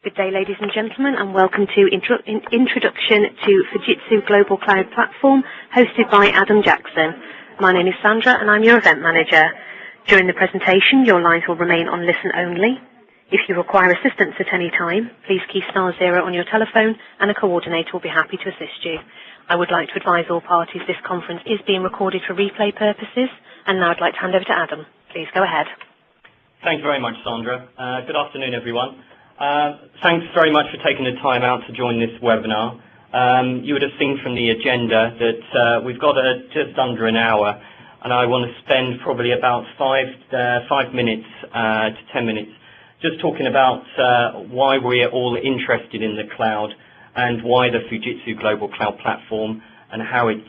Good day, ladies and gentlemen, and welcome to Introduction to Fujitsu Global Cloud Platform, hosted by Adam Jackson. My name is Sandra, and I'm your event manager. During the presentation, your lines will remain on listen only. If you require assistance at any time, please key *0 on your telephone, and a coordinator will be happy to assist you. I would like to advise all parties this conference is being recorded for replay purposes, and now I'd like to hand over to Adam. Please go ahead. Thank you very much, Sandra. Good afternoon, everyone. Thanks very much for taking the time out to join this webinar. You would have seen from the agenda that we've got just under an hour, and I want to spend probably about 5 minutes to 10 minutes just talking about why we're all interested in the cloud and why the Fujitsu Global Cloud Platform and how it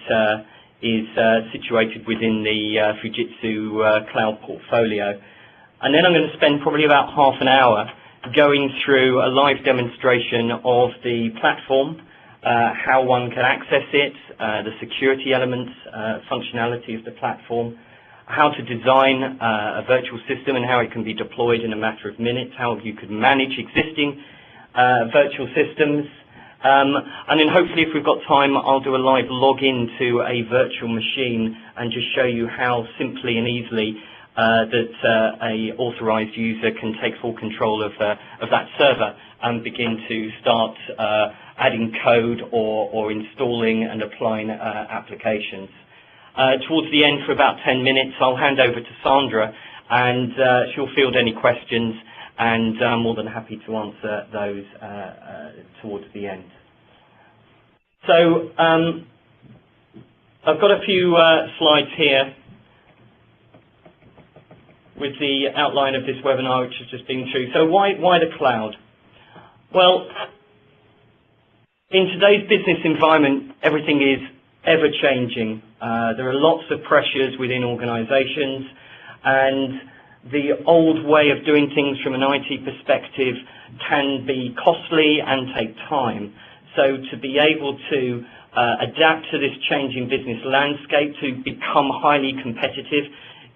is situated within the Fujitsu cloud portfolio. And then I'm going to spend probably about half an hour going through a live demonstration of the platform, how one can access it, the security elements, functionality of the platform, how to design a virtual system and how it can be deployed in a matter of minutes, how you could manage existing virtual systems, and then hopefully if we've got time I'll do a live login to a virtual machine and just show you how simply and easily that a authorized user can take full control of that server and begin to start adding code or installing and applying applications. Towards the end, for about 10 minutes, I'll hand over to Sandra, and she'll field any questions, and I'm more than happy to answer those towards the end. So I've got a few slides here with the outline of this webinar, which has just been through. So why the cloud? Well, in today's business environment, everything is ever-changing. There are lots of pressures within organizations, and the old way of doing things from an IT perspective can be costly and take time. So to be able to adapt to this changing business landscape, to become highly competitive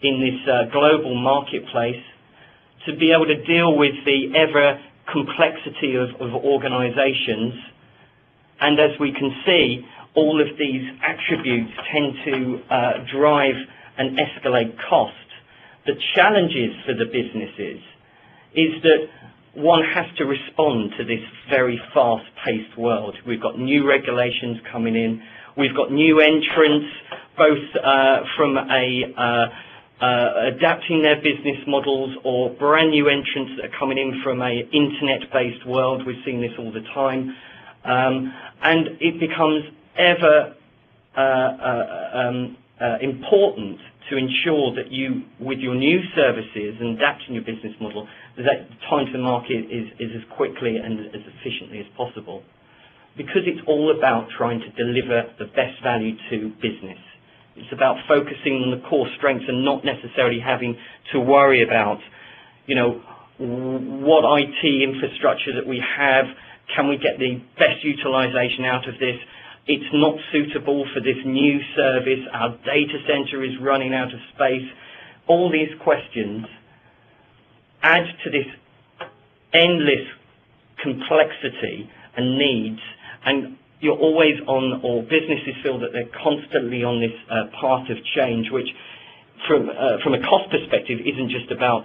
in this global marketplace, to be able to deal with the ever complexity of organizations, and as we can see, all of these attributes tend to drive and escalate cost. The challenges for the businesses is that one has to respond to this very fast-paced world. We've got new regulations coming in. We've got new entrants, both from adapting their business models or brand new entrants that are coming in from an internet-based world. We're seeing this all the time. And it becomes ever important to ensure that you, with your new services and adapting your business model, that time to market is as quickly and as efficiently as possible. Because it's all about trying to deliver the best value to business. It's about focusing on the core strengths and not necessarily having to worry about, you know, what IT infrastructure that we have, can we get the best utilization out of this? It's not suitable for this new service, our data center is running out of space. All these questions add to this endless complexity and needs, and you're always on, or businesses feel that they're constantly on this path of change, which from a cost perspective isn't just about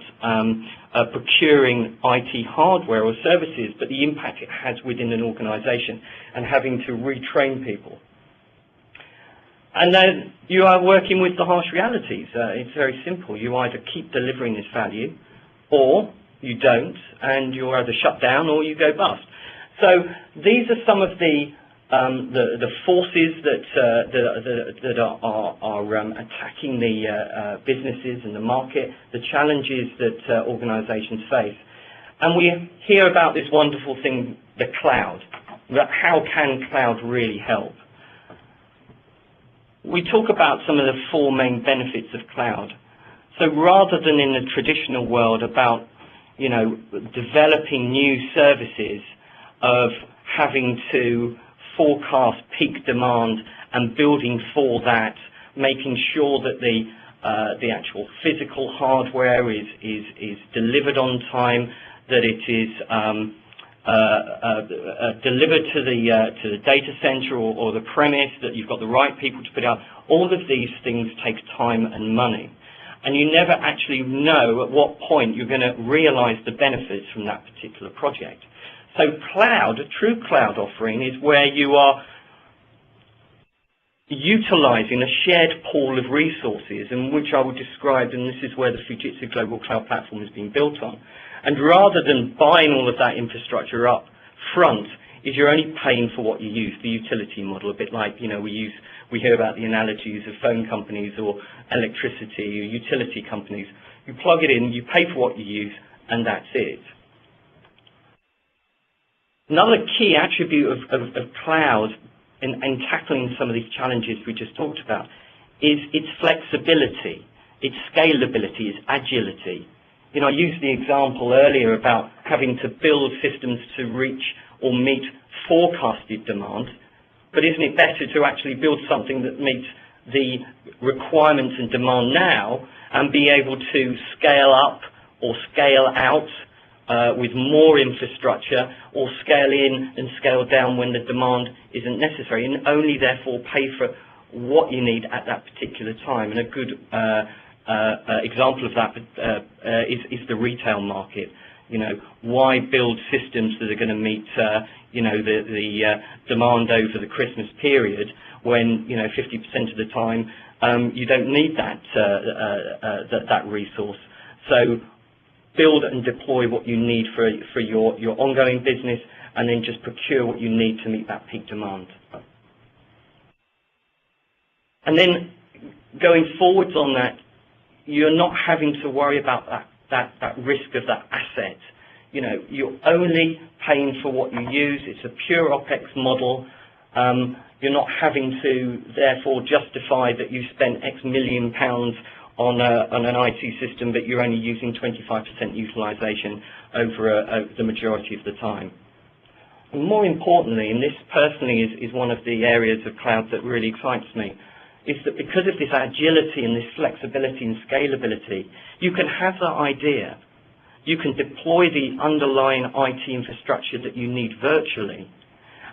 procuring IT hardware or services, but the impact it has within an organization and having to retrain people. And then you are working with the harsh realities. It's very simple. You either keep delivering this value or you don't, and you're either shut down or you go bust. So these are some of the forces that are attacking the businesses and the market, the challenges that organizations face. And we hear about this wonderful thing, the cloud. How can cloud really help? We talk about some of the 4 main benefits of cloud. So rather than in the traditional world about, you know, developing new services, of having to forecast peak demand and building for that, making sure that the actual physical hardware is delivered on time, that it is delivered to the data center or the premise, that you've got the right people to put out. All of these things take time and money. And you never actually know at what point you're going to realize the benefits from that particular project. So cloud, a true cloud offering, is where you are utilizing a shared pool of resources, in which I would describe, and this is where the Fujitsu Global Cloud Platform has been built on. And rather than buying all of that infrastructure up front, is you're only paying for what you use, the utility model, a bit like, you know, we hear about the analogies of phone companies or electricity or utility companies. You plug it in, you pay for what you use, and that's it. Another key attribute of cloud in tackling some of these challenges we just talked about is its flexibility, its scalability, its agility. You know, I used the example earlier about having to build systems to reach or meet forecasted demand, but isn't it better to actually build something that meets the requirements and demand now and be able to scale up or scale out with more infrastructure, or scale in and scale down when the demand isn't necessary, and only therefore pay for what you need at that particular time? And a good example of that is the retail market. You know, why build systems that are going to meet you know, the demand over the Christmas period when, you know, 50% of the time you don't need that resource? So build and deploy what you need for your ongoing business, and then just procure what you need to meet that peak demand. And then going forwards on that, you're not having to worry about that risk of that asset. You know, you're only paying for what you use. It's a pure OPEX model. You're not having to, therefore, justify that you spent X million pounds on an IT system, but you're only using 25% utilization over the majority of the time. And more importantly, and this personally is one of the areas of cloud that really excites me, is that because of this agility and this flexibility and scalability, you can have that idea, you can deploy the underlying IT infrastructure that you need virtually,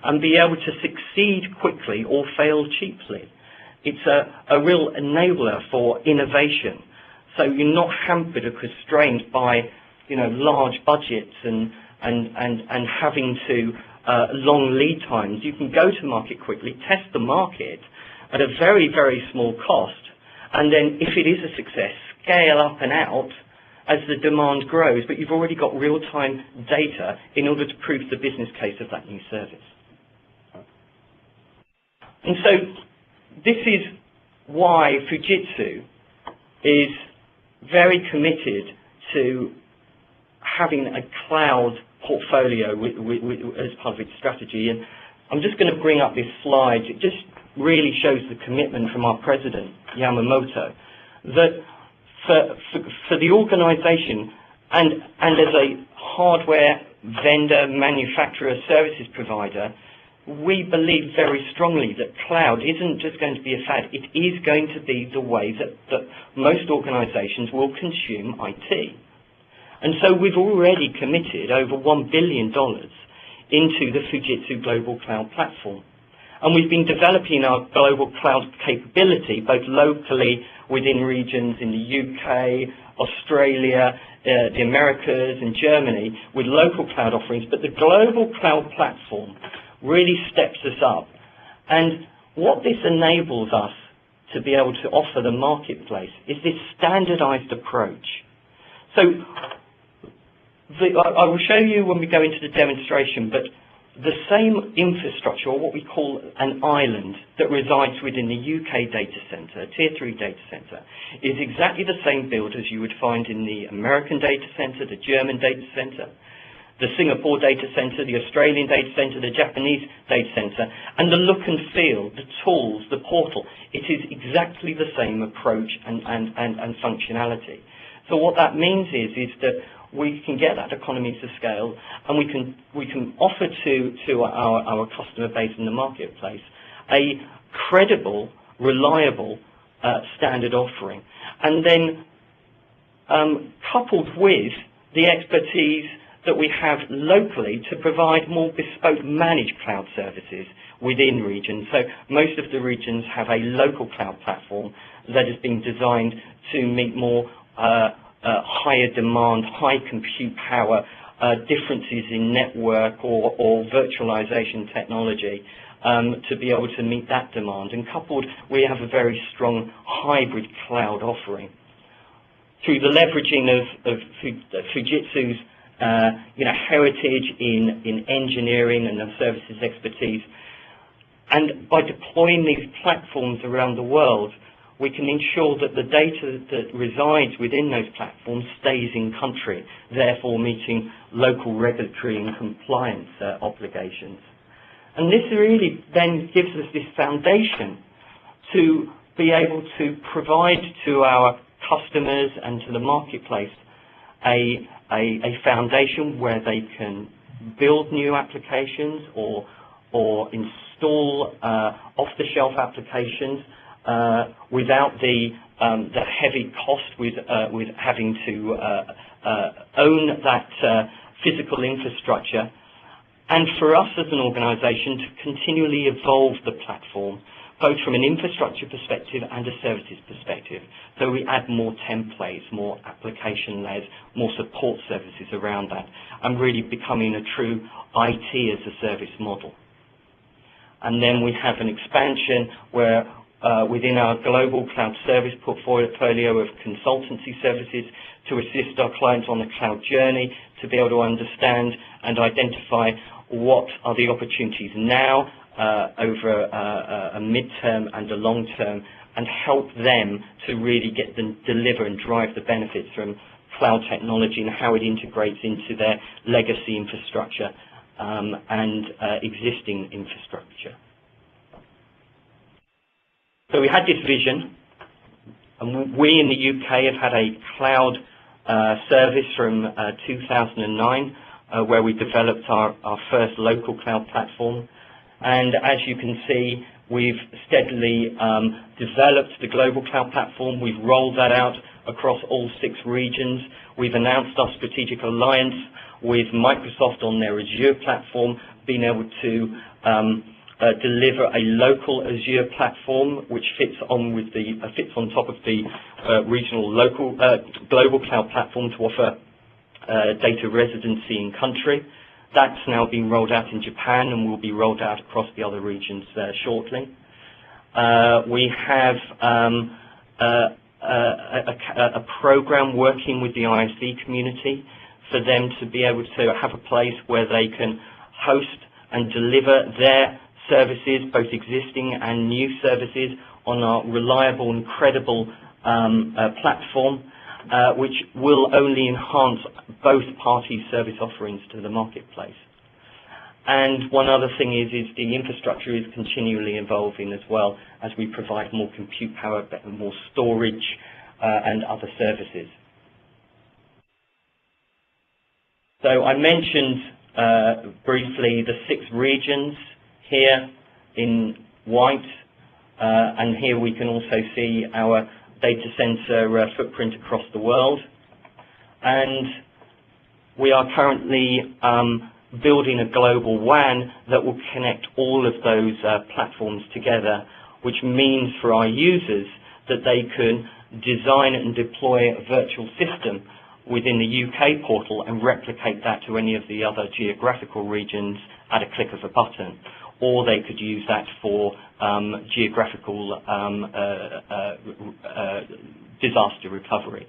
and be able to succeed quickly or fail cheaply. It's a real enabler for innovation. So you're not hampered or constrained by, you know, large budgets and having to long lead times. You can go to market quickly, test the market at a very, very small cost, and then if it is a success, scale up and out as the demand grows, but you've already got real-time data in order to prove the business case of that new service. And so this is why Fujitsu is very committed to having a cloud portfolio as part of its strategy. And I'm just going to bring up this slide. It just really shows the commitment from our president, Yamamoto, that for the organization and as a hardware vendor, manufacturer, services provider, we believe very strongly that cloud isn't just going to be a fad. It is going to be the way that most organizations will consume IT. And so we've already committed over $1 billion into the Fujitsu Global Cloud Platform. And we've been developing our global cloud capability, both locally within regions in the UK, Australia, the Americas, and Germany, with local cloud offerings. But the Global Cloud Platform really steps us up. And what this enables us to be able to offer the marketplace is this standardized approach. So I will show you when we go into the demonstration, but the same infrastructure, or what we call an island, that resides within the UK data center, Tier 3 data center, is exactly the same build as you would find in the American data center, the German data center, the Singapore data center, the Australian data center, the Japanese data center, and the look and feel, the tools, the portal. It is exactly the same approach and functionality. So what that means is that we can get that economies of scale, and we can offer to our customer base in the marketplace a credible, reliable standard offering, and then coupled with the expertise that we have locally to provide more bespoke managed cloud services within regions. So most of the regions have a local cloud platform that has been designed to meet more higher demand, high compute power, differences in network or virtualization technology to be able to meet that demand. And coupled, we have a very strong hybrid cloud offering. Through the leveraging of Fujitsu's heritage in engineering and services expertise, and by deploying these platforms around the world, we can ensure that the data that resides within those platforms stays in country, therefore meeting local regulatory and compliance obligations. And this really then gives us this foundation to be able to provide to our customers and to the marketplace a foundation where they can build new applications or install off-the-shelf applications without the heavy cost with having to own that physical infrastructure, and for us as an organization to continually evolve the platform, both from an infrastructure perspective and a services perspective. So we add more templates, more application layers, more support services around that, and really becoming a true IT as a service model. And then we have an expansion where within our global cloud service portfolio of consultancy services to assist our clients on the cloud journey, to be able to understand and identify what are the opportunities now over a midterm and a long term, and help them to really get them deliver and drive the benefits from cloud technology and how it integrates into their legacy infrastructure and existing infrastructure. So we had this vision, and we in the UK have had a cloud service from 2009 where we developed our first local cloud platform. And as you can see, we've steadily developed the global cloud platform. We've rolled that out across all 6 regions. We've announced our strategic alliance with Microsoft on their Azure platform, being able to deliver a local Azure platform which fits on top of the regional local global cloud platform to offer data residency in country. That's now being rolled out in Japan and will be rolled out across the other regions shortly. We have a program working with the ISV community for them to be able to have a place where they can host and deliver their services, both existing and new services, on a reliable and credible platform, which will only enhance both parties' service offerings to the marketplace. And one other thing is the infrastructure is continually evolving as well as we provide more compute power, more storage, and other services. So I mentioned briefly the 6 regions here in white, and here we can also see our data center footprint across the world. And we are currently building a global WAN that will connect all of those platforms together, which means for our users that they can design and deploy a virtual system within the UK portal and replicate that to any of the other geographical regions at a click of a button. Or they could use that for geographical disaster recovery.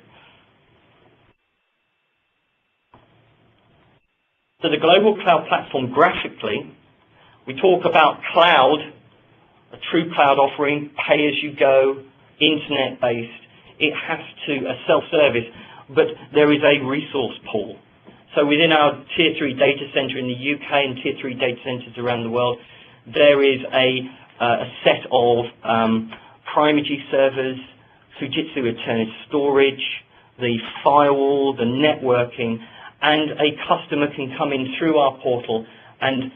So the global cloud platform, graphically, we talk about cloud, a true cloud offering, pay-as-you-go, internet-based. It has to, a self-service, but there is a resource pool. So within our Tier 3 data center in the UK and Tier 3 data centers around the world, there is a set of Primagy servers, Fujitsu Eternus storage, the firewall, the networking, and a customer can come in through our portal and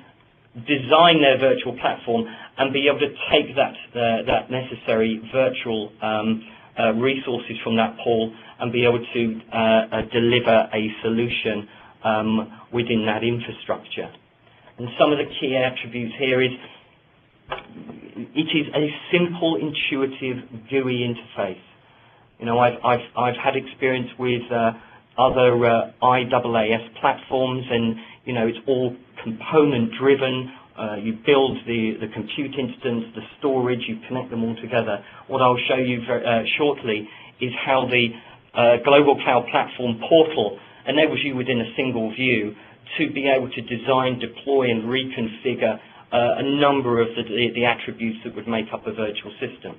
design their virtual platform and be able to take that necessary virtual resources from that pool and be able to deliver a solution within that infrastructure. And some of the key attributes here is it is a simple, intuitive GUI interface. You know, I've had experience with other IaaS platforms, and you know, it's all component driven. You build the compute instance, the storage, you connect them all together. What I'll show you very, shortly is how the Global Cloud Platform portal enables you within a single view to be able to design, deploy and reconfigure a number of the attributes that would make up a virtual system.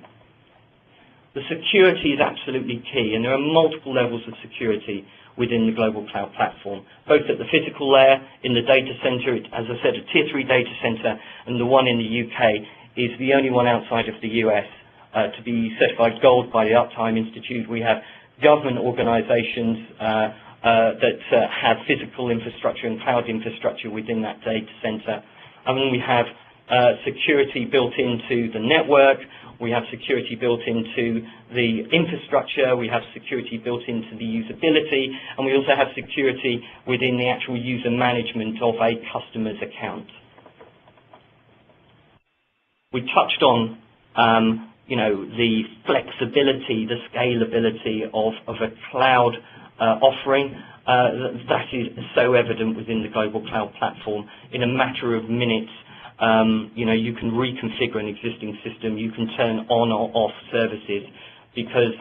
The security is absolutely key, and there are multiple levels of security within the Global Cloud Platform, both at the physical layer, in the data center. As I said, a Tier 3 data center, and the one in the UK is the only one outside of the US to be certified gold by the Uptime Institute. We have government organizations that have physical infrastructure and cloud infrastructure within that data center. And then we have security built into the network, we have security built into the infrastructure, we have security built into the usability, and we also have security within the actual user management of a customer's account. We touched on you know, the flexibility, the scalability of a cloud offering. That is so evident within the Global Cloud Platform. In a matter of minutes, you know, you can reconfigure an existing system, you can turn on or off services, because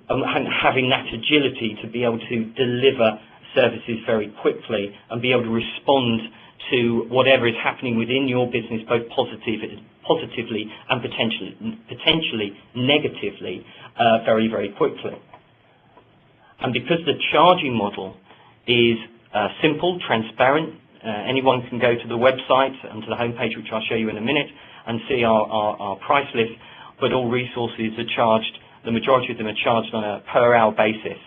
having that agility to be able to deliver services very quickly and be able to respond to whatever is happening within your business, both positively and potentially negatively, very, very quickly. And because the charging model is simple, transparent, anyone can go to the website and to the homepage, which I'll show you in a minute, and see our price list, but all resources are charged, the majority of them are charged on a per hour basis.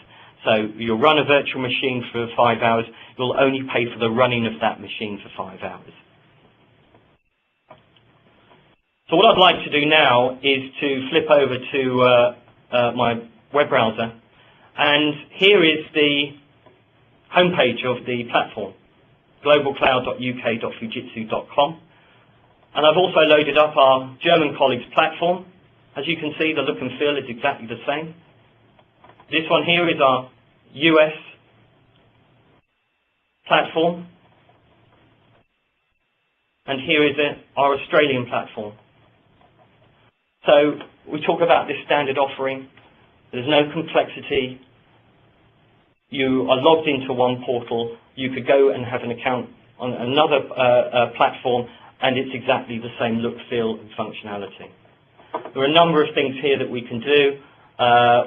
So you'll run a virtual machine for 5 hours, you'll only pay for the running of that machine for 5 hours. So what I'd like to do now is to flip over to my web browser, and here is the homepage of the platform, globalcloud.uk.fujitsu.com. And I've also loaded up our German colleagues platform. As you can see, the look and feel is exactly the same. This one here is our US platform, and here is our Australian platform. So we talk about this standard offering. There's no complexity. You are logged into one portal. You could go and have an account on another platform, and it's exactly the same look, feel, and functionality. There are a number of things here that we can do.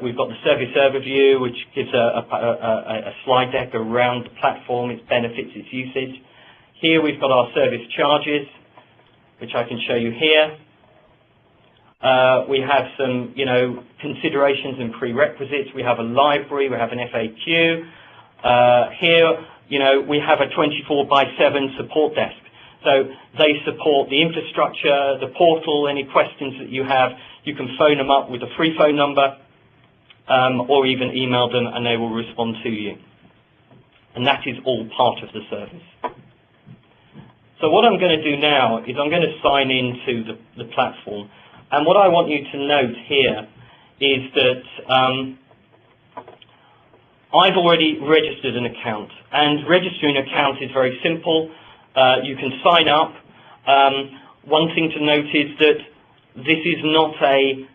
We've got the service overview, which gives a slide deck around the platform, its benefits, its usage. Here we've got our service charges, which I can show you here. We have some, you know, considerations and prerequisites. We have a library. We have an FAQ. Here, you know, we have a 24/7 support desk. So they support the infrastructure, the portal, any questions that you have. You can phone them up with a free phone number, or even email them, and they will respond to you. And that is all part of the service. So what I'm going to do now is I'm going to sign into the platform. And what I want you to note here is that I've already registered an account. And registering an account is very simple. You can sign up. One thing to note is that this is not a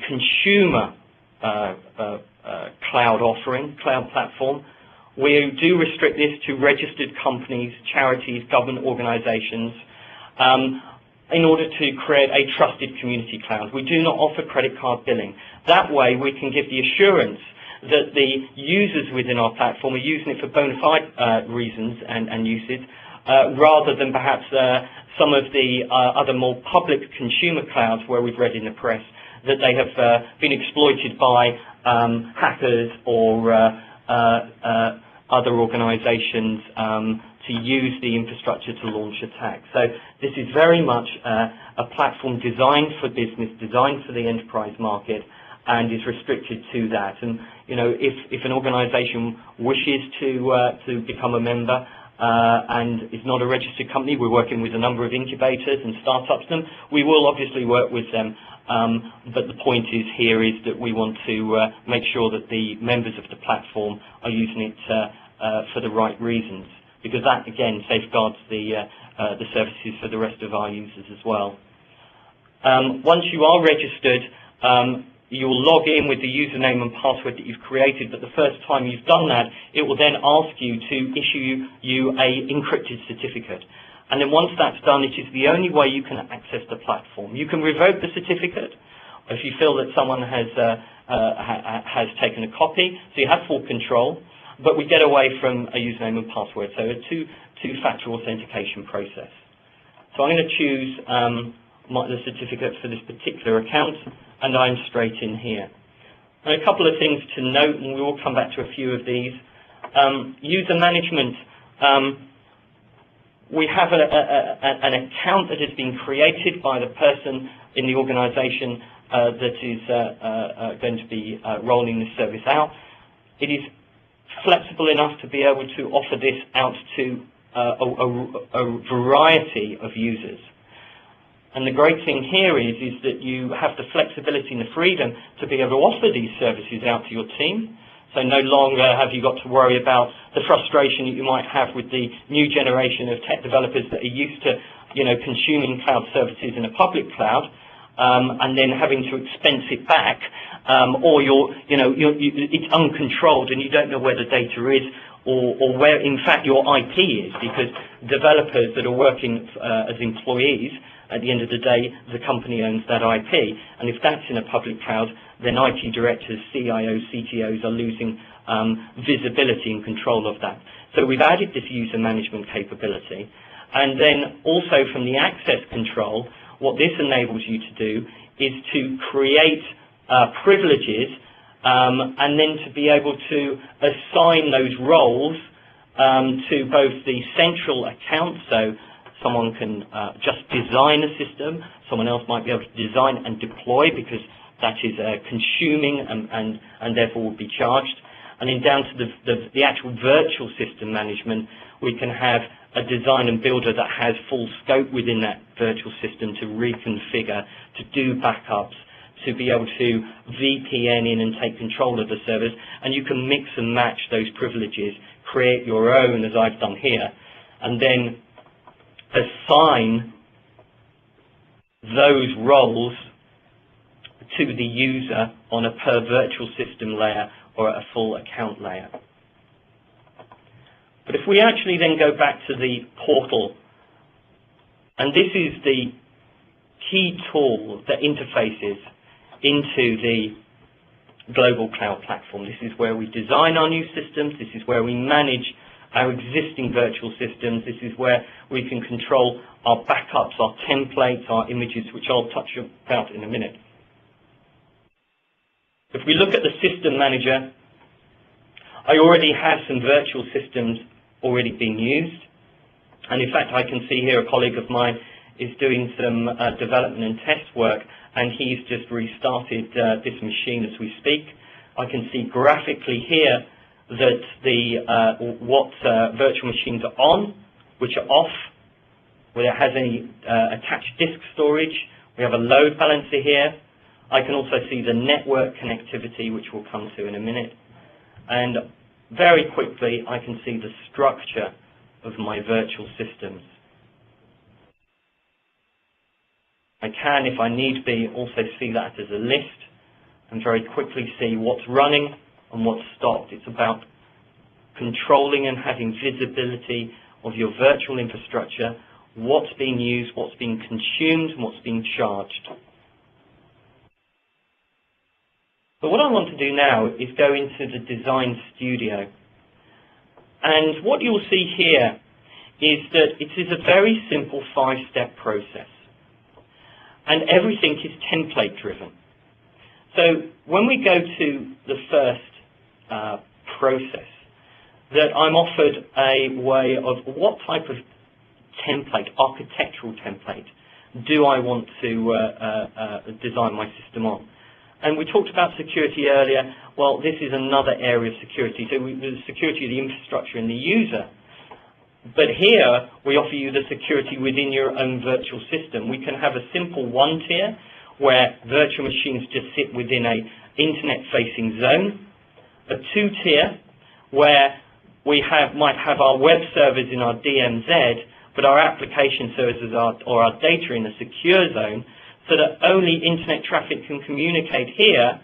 consumer cloud offering, cloud platform. We do restrict this to registered companies, charities, government organizations, in order to create a trusted community cloud. We do not offer credit card billing. That way we can give the assurance that the users within our platform are using it for bona fide reasons and uses, rather than perhaps some of the other more public consumer clouds where we've read in the press that they have been exploited by hackers or other organizations to use the infrastructure to launch attacks. So this is very much a platform designed for business, designed for the enterprise market, and is restricted to that. And if an organisation wishes to become a member and is not a registered company, we're working with a number of incubators and startups. We will obviously work with them, but the point here is that we want to make sure that the members of the platform are using it for the right reasons, because that again safeguards the services for the rest of our users as well. Once you are registered, you'll log in with the username and password that you've created, but the first time you've done that, it will then ask you to issue you a encrypted certificate. And then once that's done, it is the only way you can access the platform. You can revoke the certificate if you feel that someone has taken a copy, so you have full control, but we get away from a username and password, so a two-factor authentication process. So I'm going to choose the certificate for this particular account, and I'm straight in here. And a couple of things to note, and we will come back to a few of these. User management. We have an account that has been created by the person in the organisation that is going to be rolling this service out. It is flexible enough to be able to offer this out to a variety of users. And the great thing here is that you have the flexibility and the freedom to be able to offer these services out to your team. So no longer have you got to worry about the frustration that you might have with the new generation of tech developers that are used to, consuming cloud services in a public cloud, and then having to expense it back, or it's uncontrolled and you don't know where the data is, or where in fact your IP is, because developers that are working as employees, at the end of the day, the company owns that IP. And if that's in a public cloud, then IT directors, CIOs, CTOs are losing visibility and control of that. So we've added this user management capability. And then also from the access control, what this enables you to do is to create privileges and then to be able to assign those roles to both the central account, so someone can just design a system, someone else might be able to design and deploy, because that is consuming and therefore will be charged. And then down to the actual virtual system management, we can have a design and builder that has full scope within that virtual system to reconfigure, to do backups, to be able to VPN in and take control of the servers. And you can mix and match those privileges, create your own, as I've done here, and then assign those roles to the user on a per virtual system layer or a full account layer. But if we actually then go back to the portal, and this is the key tool that interfaces into the global cloud platform. This is where we design our new systems. This is where we manage our existing virtual systems. This is where we can control our backups, our templates, our images, which I'll touch about in a minute. If we look at the system manager, I already have some virtual systems already being used. And in fact, I can see here a colleague of mine is doing some development and test work, and he's just restarted this machine as we speak. I can see graphically here that what virtual machines are on, which are off, whether it has any attached disk storage. We have a load balancer here. I can also see the network connectivity, which we'll come to in a minute. And very quickly, I can see the structure of my virtual systems. I can, if I need be, also see that as a list and very quickly see what's running and what's stopped. It's about controlling and having visibility of your virtual infrastructure, what's being used, what's being consumed, and what's being charged. But what I want to do now is go into the Design Studio. And what you'll see here is that it is a very simple 5-step process. And everything is template driven. So when we go to the first process, that I'm offered a way of what type of template, architectural template, do I want to design my system on. And we talked about security earlier. Well, this is another area of security. So the security of the infrastructure and the user. But here, we offer you the security within your own virtual system. We can have a simple one tier where virtual machines just sit within a internet-facing zone. A two tier where we might have our web servers in our DMZ, but our application services or our data in a secure zone, so that only internet traffic can communicate here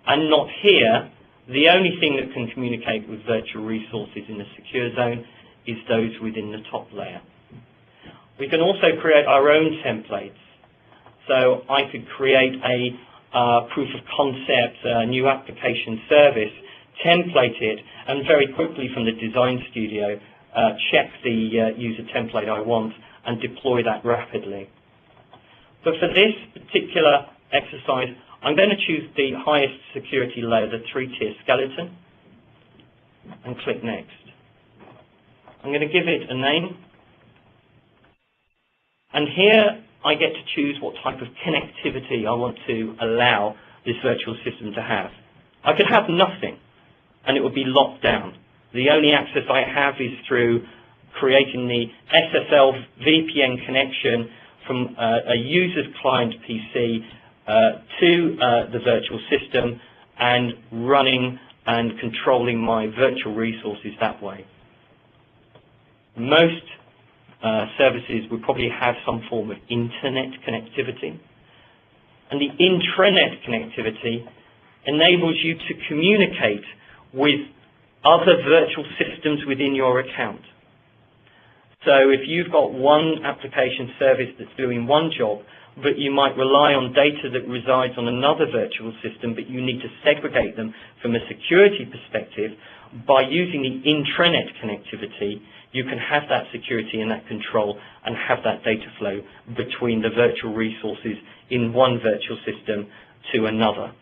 and not here. The only thing that can communicate with virtual resources in a secure zone is those within the top layer. We can also create our own templates. So I could create a proof of concept, a new application service, template it, and very quickly from the design studio, check the user template I want and deploy that rapidly. But for this particular exercise, I'm going to choose the highest security layer, the three-tier skeleton, and click Next. I'm going to give it a name. And here I get to choose what type of connectivity I want to allow this virtual system to have. I could have nothing, and it would be locked down. The only access I have is through creating the SSL VPN connection from a user's client PC to the virtual system and running and controlling my virtual resources that way. Most services would probably have some form of internet connectivity. And the intranet connectivity enables you to communicate with other virtual systems within your account. So if you've got one application service that's doing one job, but you might rely on data that resides on another virtual system, but you need to segregate them from a security perspective, by using the intranet connectivity, you can have that security and that control and have that data flow between the virtual resources in one virtual system to another.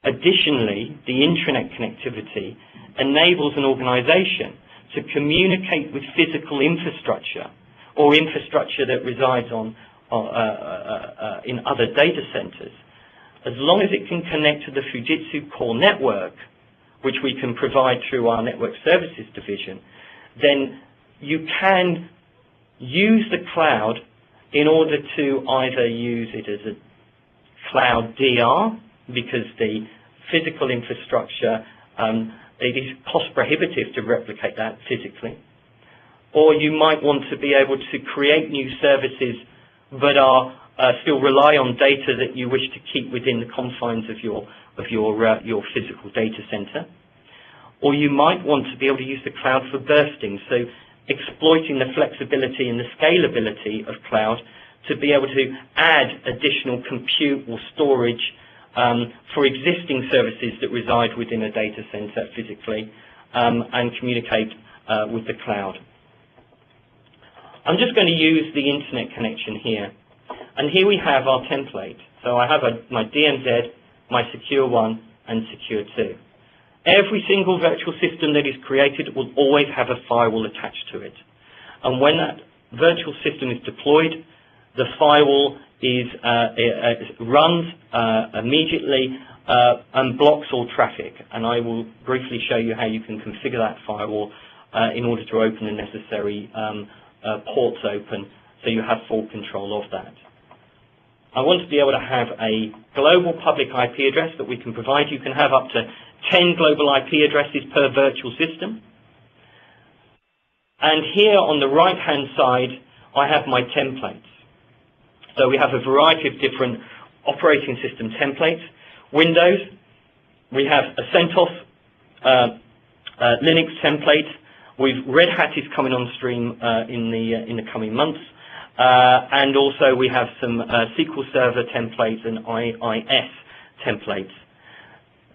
Additionally, the intranet connectivity enables an organization to communicate with physical infrastructure or infrastructure that resides in other data centers. As long as it can connect to the Fujitsu core network, which we can provide through our network services division, then you can use the cloud in order to either use it as a cloud DR, because the physical infrastructure, it is cost prohibitive to replicate that physically, or you might want to be able to create new services but still rely on data that you wish to keep within the confines of your physical data center. Or you might want to be able to use the cloud for bursting, so exploiting the flexibility and the scalability of cloud to be able to add additional compute or storage for existing services that reside within a data center physically and communicate with the cloud. I'm just going to use the internet connection here. And here we have our template. So I have my DMZ, my Secure 1, and Secure 2. Every single virtual system that is created will always have a firewall attached to it. And when that virtual system is deployed, the firewall runs immediately and blocks all traffic. And I will briefly show you how you can configure that firewall in order to open the necessary ports open, so you have full control of that. I want to be able to have a global public IP address that we can provide. You can have up to 10 global IP addresses per virtual system. And here on the right-hand side, I have my templates. So we have a variety of different operating system templates. Windows, we have a CentOS Linux template. Red Hat is coming on stream in the coming months. And also we have some SQL Server templates and IIS templates.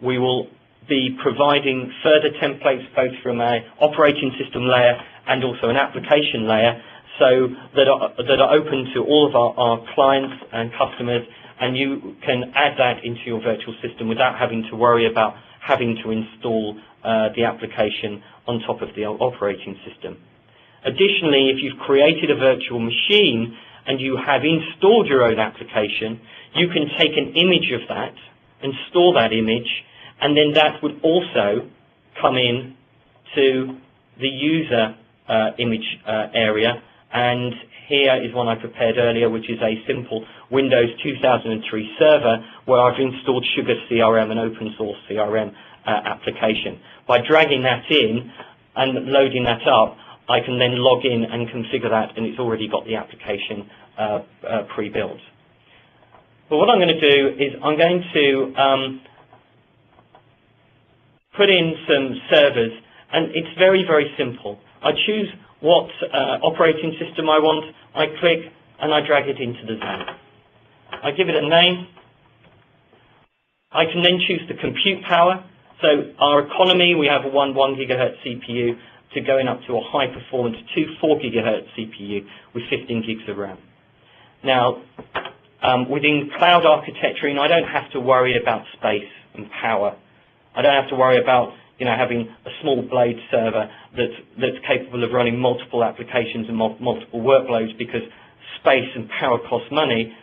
We will be providing further templates both from an operating system layer and also an application layer, so that are open to all of our clients and customers, and you can add that into your virtual system without having to worry about having to install the application on top of the operating system. Additionally, if you've created a virtual machine and you have installed your own application, you can take an image of that and store that image, and then that would also come in to the user image area. And here is one I prepared earlier, which is a simple Windows 2003 server where I've installed Sugar CRM, an open source CRM application. By dragging that in and loading that up, I can then log in and configure that, and it's already got the application pre-built. But what I'm going to do is I'm going to put in some servers, and it's very, very simple. I choose what operating system I want, I click, and I drag it into the zone. I give it a name. I can then choose the compute power. So our economy, we have a 1 gigahertz CPU to going up to a high performance 4 gigahertz CPU with 15 gigs of RAM. Now, within cloud architecture, I don't have to worry about space and power. I don't have to worry about having a small blade server that's capable of running multiple applications and multiple workloads, because space and power cost money.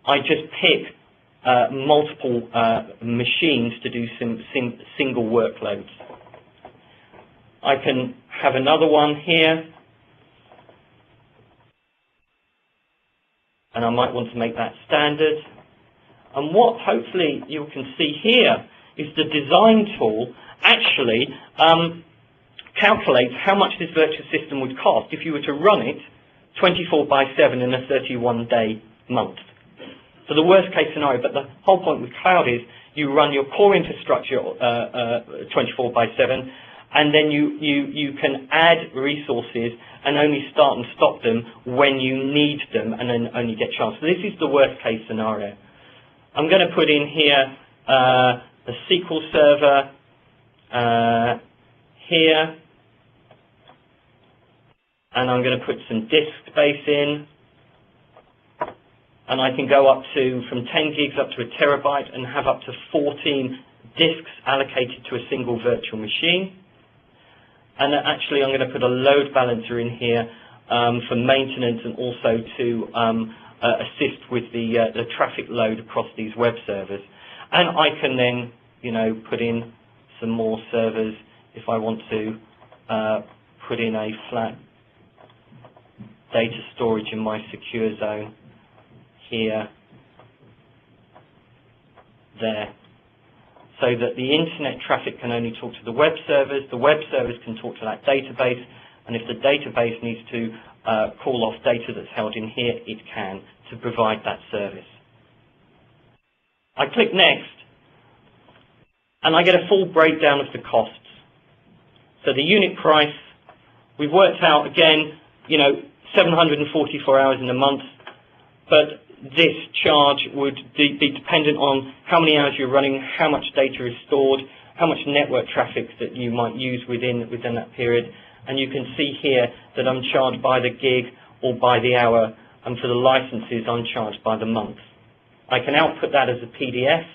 I just pick multiple machines to do some single workloads. I can have another one here, and I might want to make that standard. And what hopefully you can see here is the design tool actually calculates how much this virtual system would cost if you were to run it 24/7 in a 31-day month. So the worst case scenario, but the whole point with cloud is you run your core infrastructure 24/7, and then you can add resources and only start and stop them when you need them, and then only get charged. So this is the worst case scenario. I'm going to put in here a SQL server here, and I'm going to put some disk space in, and I can go up to from 10 gigs up to a terabyte and have up to 14 disks allocated to a single virtual machine. And actually I'm going to put a load balancer in here for maintenance, and also to assist with the traffic load across these web servers. And I can then put in some more servers if I want to put in a flat data storage in my secure zone here, there, so that the internet traffic can only talk to the web servers can talk to that database, and if the database needs to call off data that's held in here, it can, to provide that service. I click Next, and I get a full breakdown of the costs. So the unit price, we've worked out again, 744 hours in a month, but this charge would be dependent on how many hours you're running, how much data is stored, how much network traffic that you might use within that period. And you can see here that I'm charged by the gig or by the hour, and for the licenses I'm charged by the month. I can output that as a PDF.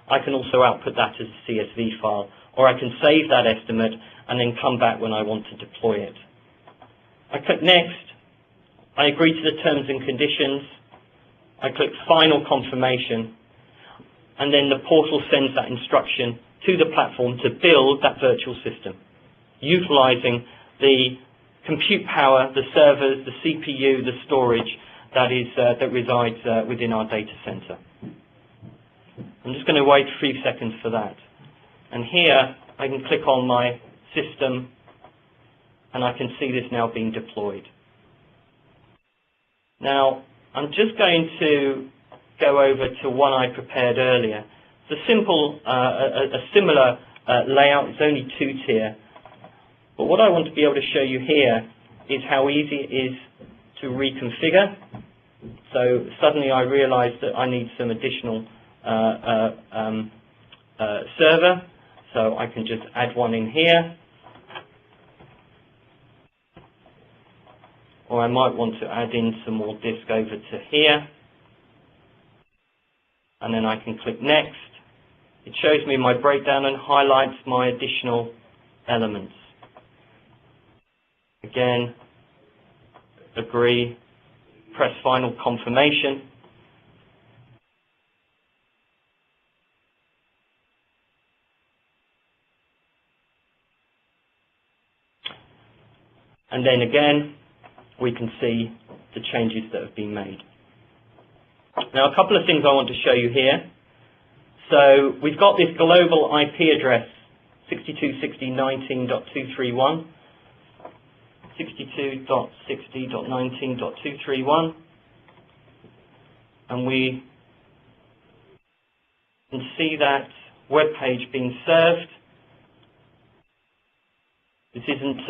I can also output that as a CSV file, or I can save that estimate and then come back when I want to deploy it. I click Next. I agree to the terms and conditions. I click Final Confirmation, and then the portal sends that instruction to the platform to build that virtual system, utilizing the compute power, the servers, the CPU, the storage that resides within our data center. I'm just going to wait a few seconds for that. And here I can click on my system, and I can see this now being deployed. Now, I'm just going to go over to one I prepared earlier. It's a simple, a similar layout. It's only 2-tier. But what I want to be able to show you here is how easy it is to reconfigure. So suddenly I realized that I need some additional server. So I can just add one in here. Or I might want to add in some more disk over to here. And then I can click Next. It shows me my breakdown and highlights my additional elements. Again, agree, press final confirmation. And then again, we can see the changes that have been made. Now, a couple of things I want to show you here. So we've got this global IP address, 62.60.19.231, 62.60.19.231, and we can see that web page being served. This isn't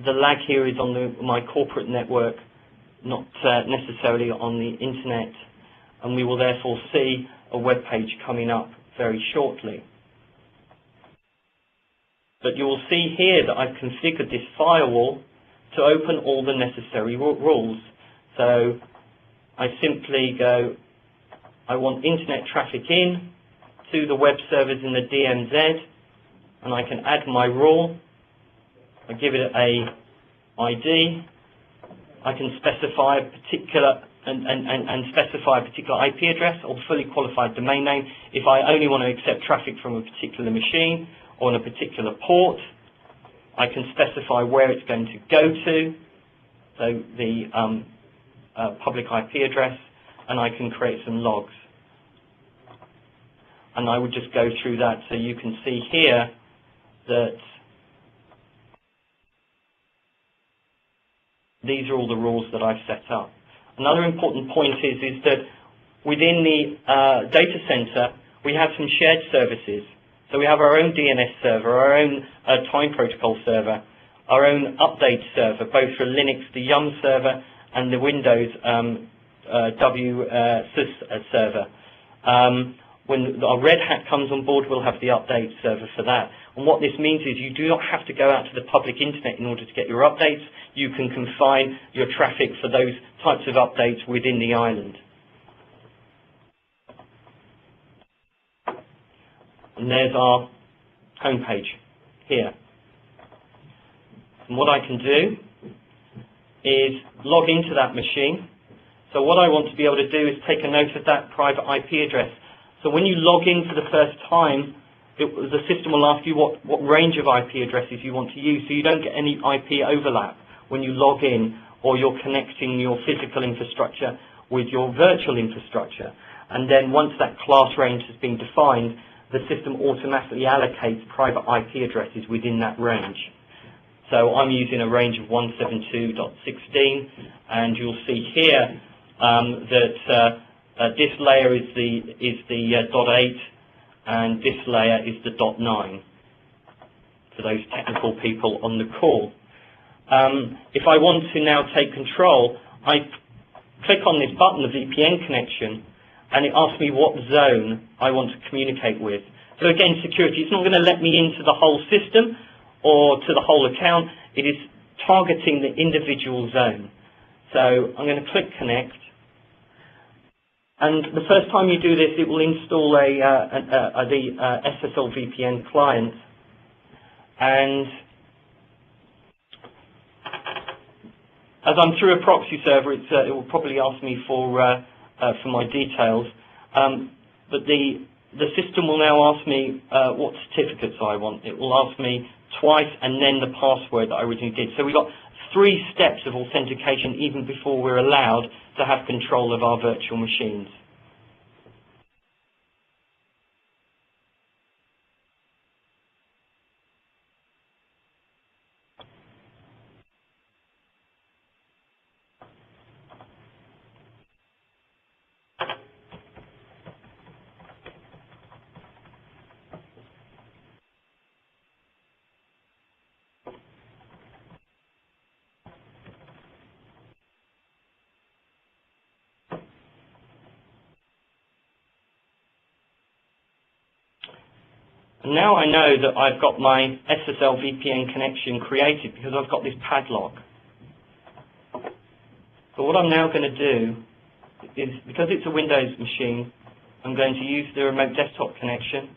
the lag here is on my corporate network, not necessarily on the internet, and we will therefore see a web page coming up very shortly. But you will see here that I've configured this firewall to open all the necessary rules. So I simply go, I want internet traffic in to the web servers in the DMZ, and I can add my rule. I give it a ID. I can specify a particular and specify a particular IP address or fully qualified domain name if I only want to accept traffic from a particular machine or on a particular port. I can specify where it's going to go to, so the public IP address, and I can create some logs. And I would just go through that so you can see here that these are all the rules that I've set up. Another important point is that within the data center, we have some shared services. So we have our own DNS server, our own time protocol server, our own update server, both for Linux, the Yum server, and the Windows WSUS server. When our Red Hat comes on board, we'll have the update server for that. And what this means is you do not have to go out to the public internet in order to get your updates. You can confine your traffic for those types of updates within the island. And there's our homepage here. And what I can do is log into that machine. So what I want to be able to do is take a note of that private IP address. So when you log in for the first time, the system will ask you what range of IP addresses you want to use, so you don't get any IP overlap when you log in or you're connecting your physical infrastructure with your virtual infrastructure. And then once that class range has been defined, the system automatically allocates private IP addresses within that range. So I'm using a range of 172.16, and you'll see here that this layer is the .8, and this layer is the .9 for those technical people on the call. If I want to now take control, I click on this button, the VPN connection, and it asks me what zone I want to communicate with. So again, security, it's not going to let me into the whole system or to the whole account. It is targeting the individual zone. So I'm going to click connect. And the first time you do this, it will install the SSL VPN client. And as I'm through a proxy server, it will probably ask me for my details. But the system will now ask me what certificates I want. It will ask me twice and then the password that I originally did. So we've got 3 steps of authentication even before we're allowed to have control of our virtual machines. And now I know that I've got my SSL VPN connection created because I've got this padlock. So what I'm now going to do is, because it's a Windows machine, I'm going to use the remote desktop connection.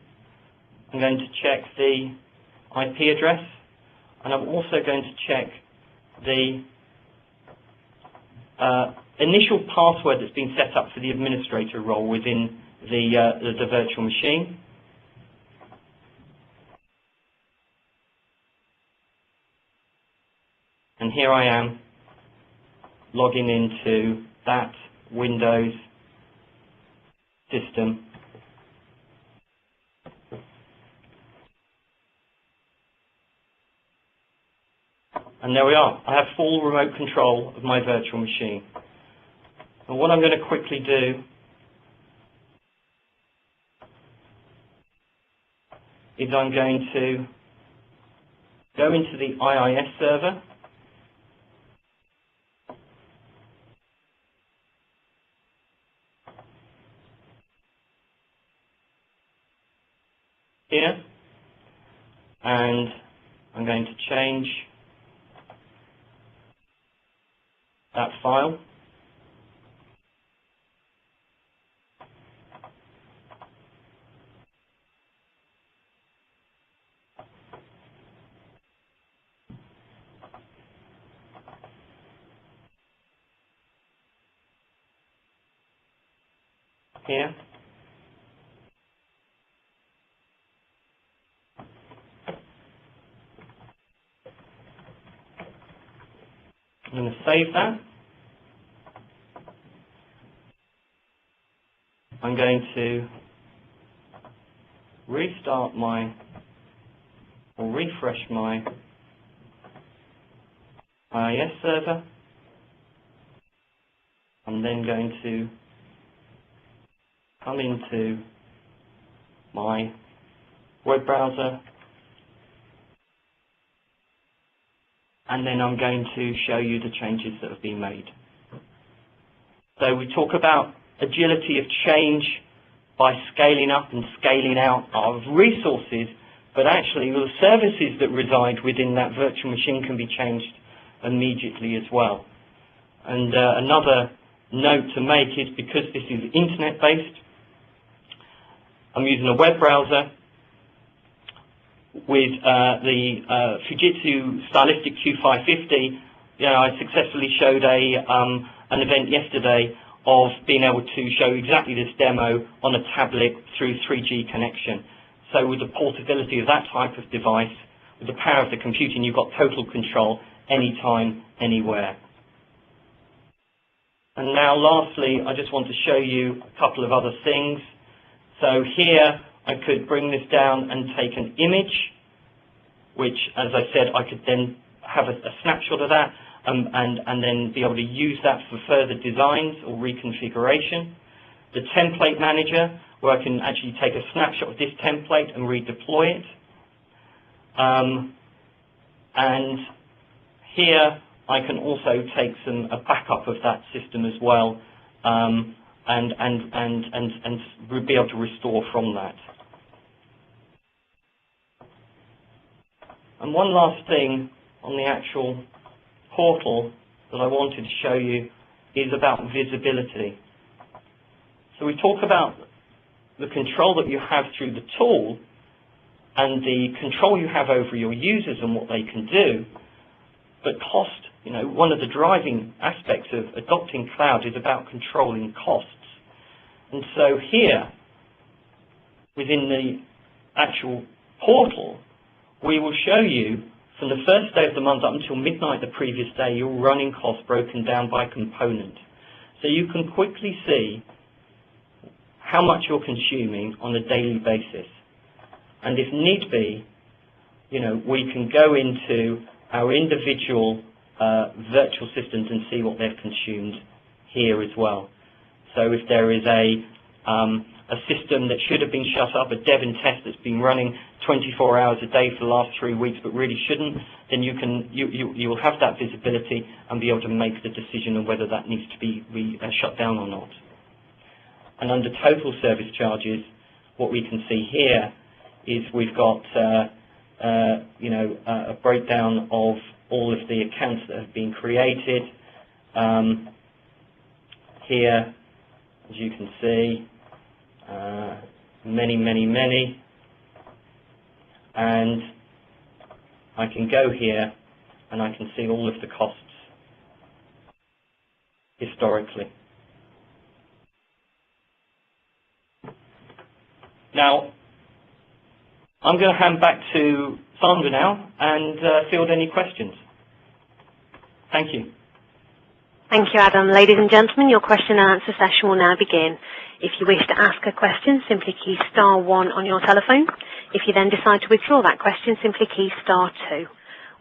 I'm going to check the IP address, and I'm also going to check the initial password that's been set up for the administrator role within the virtual machine. And here I am logging into that Windows system. And there we are. I have full remote control of my virtual machine. And what I'm going to quickly do is I'm going to go into the IIS server. Here, and I'm going to change that file. Here. I'm going to save that. I'm going to restart or refresh my IIS server. I'm then going to come into my web browser, and then I'm going to show you the changes that have been made. So we talk about agility of change by scaling up and scaling out of resources, but actually the services that reside within that virtual machine can be changed immediately as well. And another note to make is, because this is internet-based, I'm using a web browser with the Fujitsu Stylistic Q550. I successfully showed an event yesterday of being able to show exactly this demo on a tablet through 3G connection. So with the portability of that type of device, with the power of the computing, you've got total control anytime, anywhere. And now lastly, I just want to show you a couple of other things. So here I could bring this down and take an image, which, as I said, I could then have a snapshot of that and then be able to use that for further designs or reconfiguration. The template manager, where I can actually take a snapshot of this template and redeploy it. And here I can also take a backup of that system as well, and be able to restore from that. And one last thing on the actual portal that I wanted to show you is about visibility. So we talk about the control that you have through the tool and the control you have over your users and what they can do, but cost, one of the driving aspects of adopting cloud is about controlling costs. And so here, within the actual portal, we will show you from the first day of the month up until midnight the previous day, your running costs broken down by component. So you can quickly see how much you're consuming on a daily basis. And if need be, we can go into our individual virtual systems and see what they've consumed here as well. So if there is a system that should have been shut up, a dev and test that's been running 24 hours a day for the last 3 weeks but really shouldn't, then you will have that visibility and be able to make the decision on whether that needs to be shut down or not. And under total service charges, what we can see here is we've got a breakdown of all of the accounts that have been created. Here, as you can see, many, and I can go here and I can see all of the costs historically. Now, I'm going to hand back to Sandra now and field any questions. Thank you. Thank you, Adam. Ladies and gentlemen, your question and answer session will now begin. If you wish to ask a question, simply key *1 on your telephone. If you then decide to withdraw that question, simply key *2.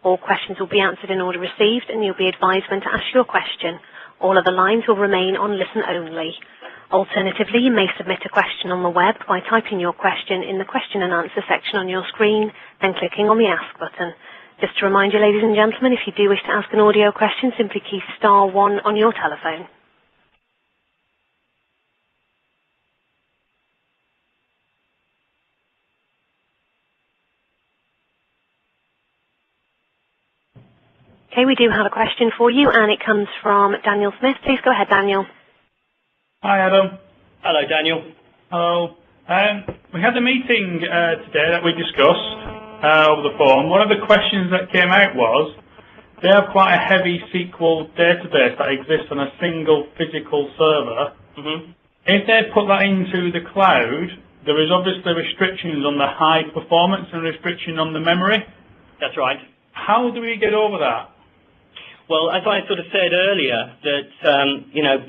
All questions will be answered in order received, and you'll be advised when to ask your question. All other lines will remain on listen only. Alternatively, you may submit a question on the web by typing your question in the question and answer section on your screen, then clicking on the Ask button. Just to remind you, ladies and gentlemen, if you do wish to ask an audio question, simply key *1 on your telephone. Okay, we do have a question for you, and it comes from Daniel Smith. Please go ahead, Daniel. Hi, Adam. Hello, Daniel. Hello. We had a meeting today that we discussed over the phone. One of the questions that came out was, they have quite a heavy SQL database that exists on a single physical server. Mm-hmm. If they put that into the cloud, there is obviously restrictions on the high performance and restriction on the memory. That's right. How do we get over that? Well, as I sort of said earlier, that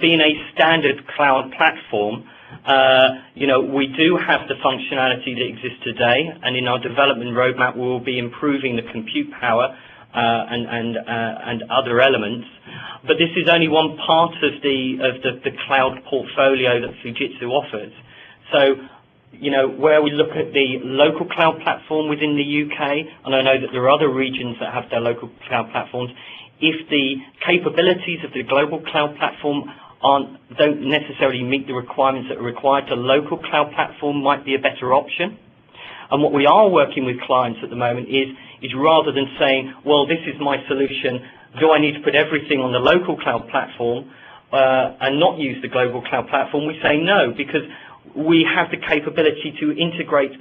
being a standard cloud platform, we do have the functionality that exists today, and in our development roadmap, we will be improving the compute power and other elements. But this is only one part of the cloud portfolio that Fujitsu offers. So, where we look at the local cloud platform within the UK, and I know that there are other regions that have their local cloud platforms, if the capabilities of the global cloud platform don't necessarily meet the requirements that are required, the local cloud platform might be a better option. And what we are working with clients at the moment is rather than saying, well, this is my solution, do I need to put everything on the local cloud platform and not use the global cloud platform? We say no, because we have the capability to integrate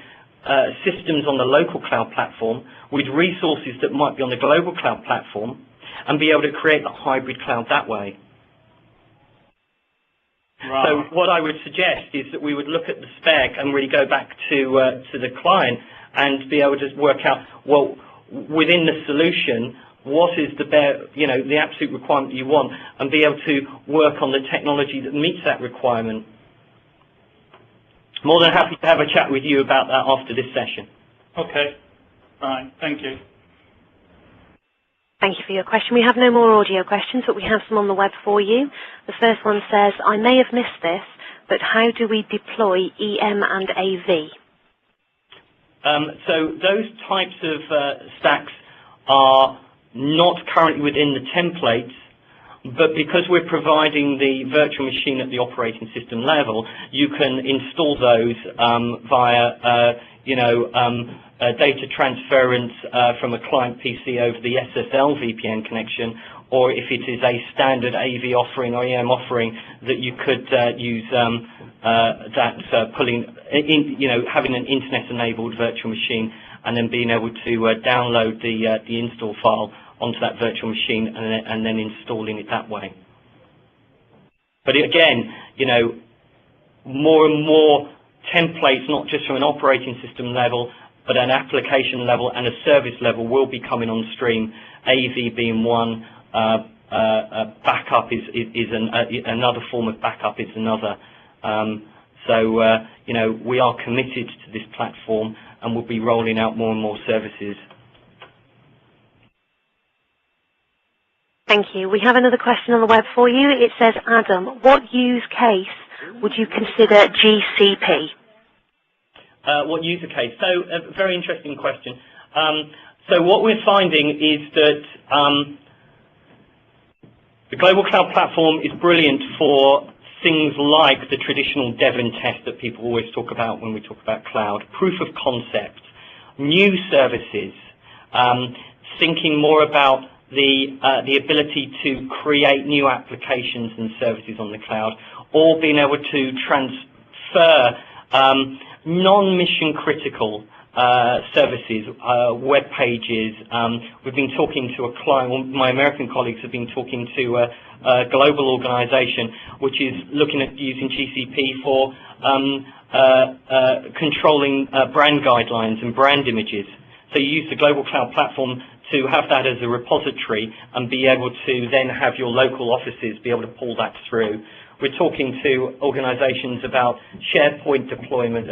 systems on the local cloud platform with resources that might be on the global cloud platform and be able to create a hybrid cloud that way. Right. So what I would suggest is that we would look at the spec and really go back to the client and be able to work out, well, within the solution, what is the absolute requirement you want, and be able to work on the technology that meets that requirement. More than happy to have a chat with you about that after this session. Okay. Fine. Thank you. Thank you for your question. We have no more audio questions, but we have some on the web for you. The first one says, I may have missed this, but how do we deploy EM and AV? So those types of stacks are not currently within the templates, but because we're providing the virtual machine at the operating system level, you can install those via data transference from a client PC over the SSL VPN connection, or if it is a standard AV offering or EM offering, that you could use having an internet-enabled virtual machine and then being able to download the install file onto that virtual machine and then installing it that way. But again, more and more templates, not just from an operating system level, but an application level and a service level will be coming on stream, AV being one, backup is another form of backup is another. We are committed to this platform and we'll be rolling out more and more services. Thank you. We have another question on the web for you. It says, Adam, what use case would you consider GCP? What user case? So, a very interesting question. So what we're finding is that the global cloud platform is brilliant for things like the traditional dev and test that people always talk about when we talk about cloud, proof of concept, new services, thinking more about the ability to create new applications and services on the cloud, or being able to transfer non-mission critical services, web pages. We've been talking to a client, well, my American colleagues have been talking to a global organization which is looking at using GCP for controlling brand guidelines and brand images. So you use the global cloud platform to have that as a repository and be able to then have your local offices be able to pull that through. We're talking to organizations about SharePoint deployments,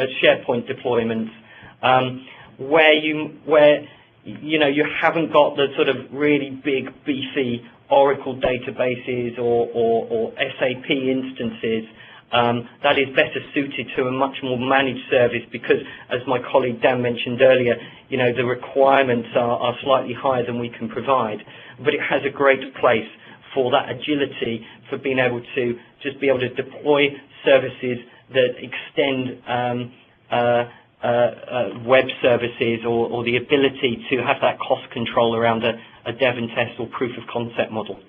where you haven't got the sort of really big beefy Oracle databases or SAP instances. That is better suited to a much more managed service because, as my colleague Dan mentioned earlier, the requirements are slightly higher than we can provide. But it has a great place for that agility, for being able to just be able to deploy services that extend web services or the ability to have that cost control around a dev and test or proof of concept model.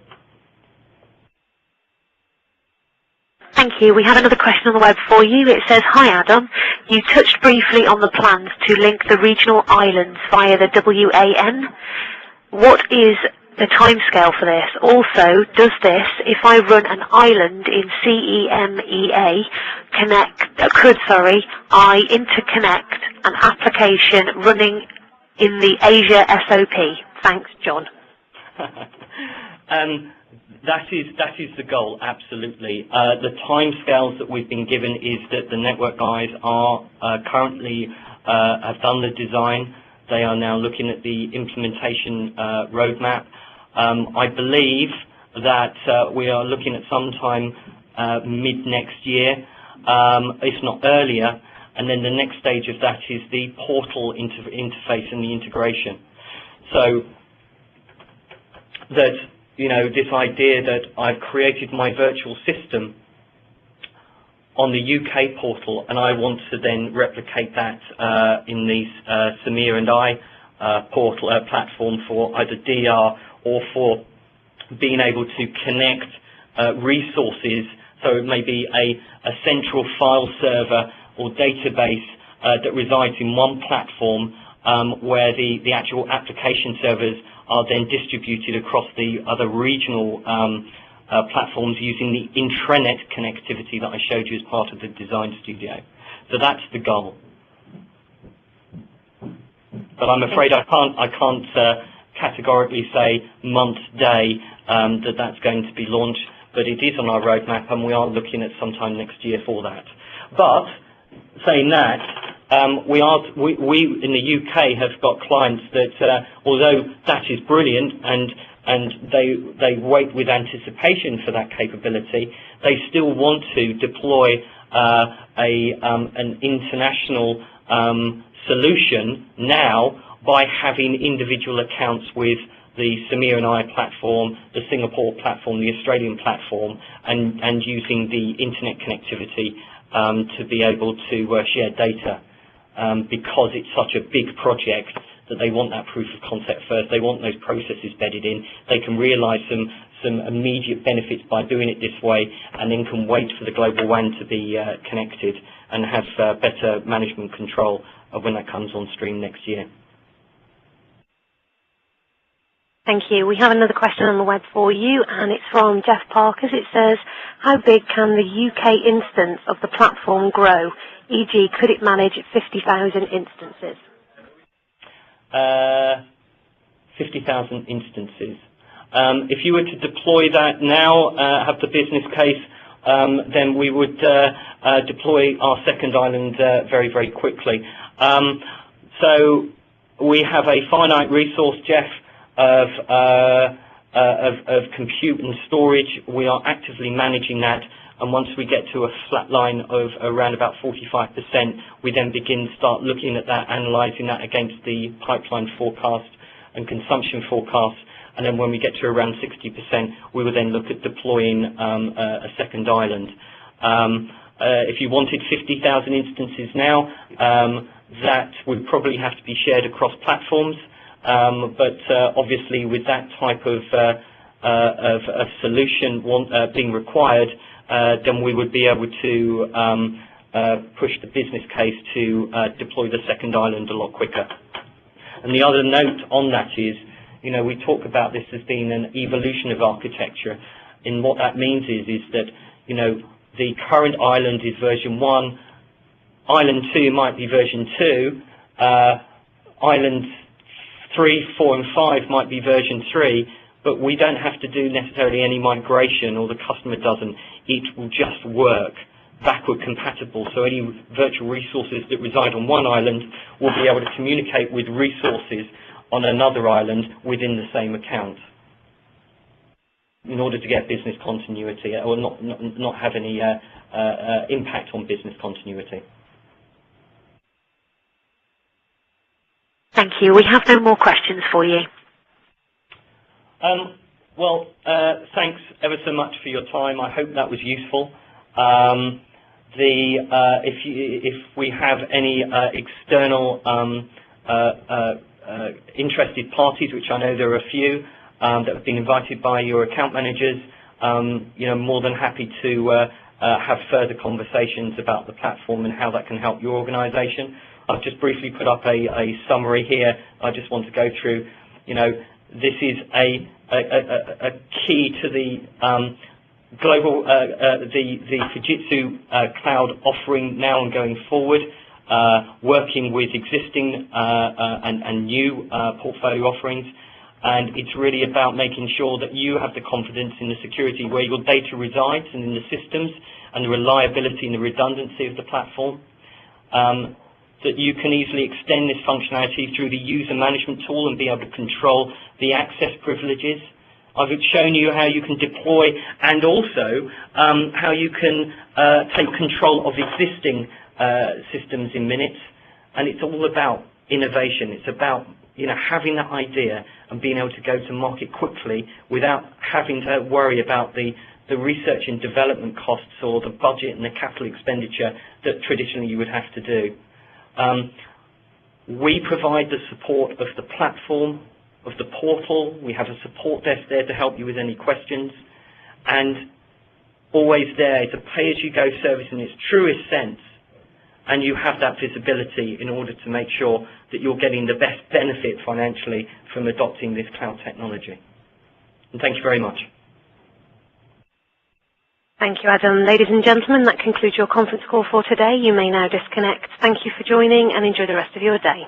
Thank you. We have another question on the web for you. It says, "Hi Adam, you touched briefly on the plans to link the regional islands via the WAN. What is the timescale for this? Also, does this, if I run an island in CEMEA, I interconnect an application running in the Asia SOP? Thanks, John." That is the goal, absolutely. The timescales that we've been given is that the network guys are currently have done the design. They are now looking at the implementation roadmap. I believe that we are looking at sometime mid next year, if not earlier. And then the next stage of that is the portal interface and the integration. So that this idea that I've created my virtual system on the UK portal, and I want to then replicate that in the Samir and I portal platform for either DR or for being able to connect resources. So it may be a central file server or database that resides in one platform where the actual application servers are then distributed across the other regional platforms using the intranet connectivity that I showed you as part of the design studio. So that's the goal. But I'm afraid I can't categorically say month, day that's going to be launched, but it is on our roadmap and we are looking at sometime next year for that. But saying that, we in the UK have got clients that, although that is brilliant and they wait with anticipation for that capability, they still want to deploy an international solution now by having individual accounts with the Samir and I platform, the Singapore platform, the Australian platform, and using the internet connectivity to be able to share data. Because it's such a big project that they want that proof of concept first. They want those processes bedded in. They can realize some immediate benefits by doing it this way, and then can wait for the global WAN to be connected and have better management control of when that comes on stream next year. Thank you. We have another question on the web for you, and it's from Jeff Parkers. It says, "How big can the UK instance of the platform grow? E.g., could it manage 50,000 instances?" 50,000 instances. If you were to deploy that now, have the business case, then we would deploy our second island very, very quickly. So we have a finite resource, Jeff, of compute and storage. We are actively managing that. And once we get to a flat line of around about 45%, we then start looking at that, analyzing that against the pipeline forecast and consumption forecast. And then when we get to around 60%, we will then look at deploying a second island. If you wanted 50,000 instances now, that would probably have to be shared across platforms. But obviously, with that type of solution being required, then we would be able to push the business case to deploy the second island a lot quicker. And the other note on that is, we talk about this as being an evolution of architecture, and what that means is that, the current island is version 1, island 2 might be version 2, island 3, 4 and 5 might be version 3, but we don't have to do necessarily any migration, or the customer doesn't. It will just work backward compatible, so any virtual resources that reside on one island will be able to communicate with resources on another island within the same account, in order to get business continuity, or not have any impact on business continuity. Thank you. We have no more questions for you. Well, thanks ever so much for your time. I hope that was useful. If we have any external interested parties, which I know there are a few that have been invited by your account managers, more than happy to have further conversations about the platform and how that can help your organisation. I've just briefly put up a summary here. I just want to go through, this is a key to the global, the Fujitsu cloud offering now and going forward, working with existing and new portfolio offerings. And it's really about making sure that you have the confidence in the security where your data resides and in the systems, and the reliability and the redundancy of the platform. That you can easily extend this functionality through the user management tool and be able to control the access privileges. I've shown you how you can deploy, and also how you can take control of existing systems in minutes. And it's all about innovation. It's about having that idea and being able to go to market quickly without having to worry about the research and development costs or the budget and the capital expenditure that traditionally you would have to do. We provide the support of the platform, of the portal. We have a support desk there to help you with any questions, and always there. It's a pay-as-you-go service in its truest sense, and you have that visibility in order to make sure that you're getting the best benefit financially from adopting this cloud technology. And thank you very much. Thank you, Adam. Ladies and gentlemen, that concludes your conference call for today. You may now disconnect. Thank you for joining, and enjoy the rest of your day.